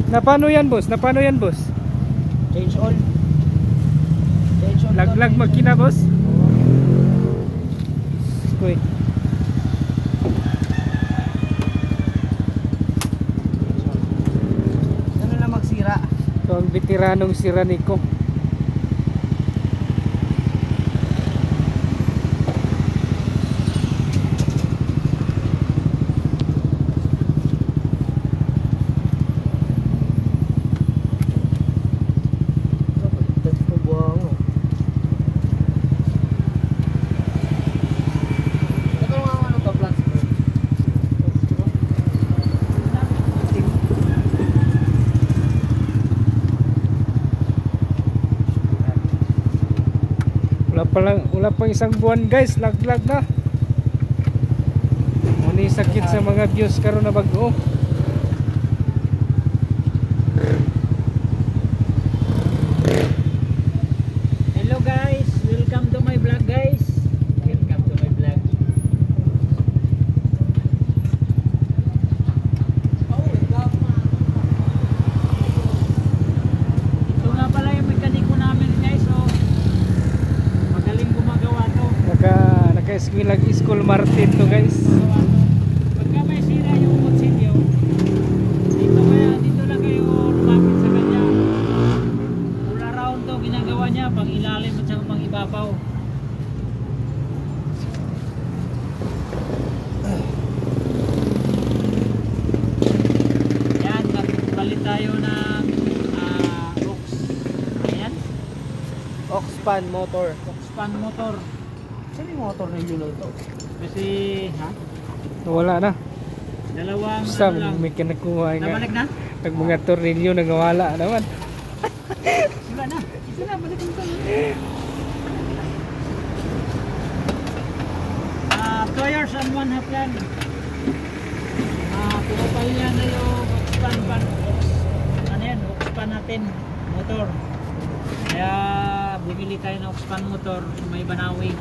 Na paano yan boss? Na paano yan boss? Change all. Change all. Laglag makina boss? Uy. Ano na magsira? Ito ang veteranong si Ranico. Wala pang isang buwan guys, laglag na. Muni sakit sa mga views karon na bago. Hello guys, welcome to my vlog guys. Welcome to my vlog. Ito nga pala yung mekaniko namin guys. So magaling gumagawa to. Naka-eskwela School Martin to guys. Pagka may sira yung kutsilyo, dito lang kayo lumapit sa kanya. All around to ginagawa niya, pang ilalim at saka pang ibabaw. Yan, palit tayo ng Ox. Ayan, Oxpan motor. Oxpan motor. Saan yung motor na yun to? Kasi, ha? Wala na. Dalawang Basta ano lang. may kinakuha nga. Nabalik na? Nag mga tornilyo nagawala naman. Wala na. Ito na, balik mo to. 2 years and 1/2 yan. Pinapal yan na yung Oxpan natin, motor. Kaya bumili tayo ng Oxpan motor, may Banawi.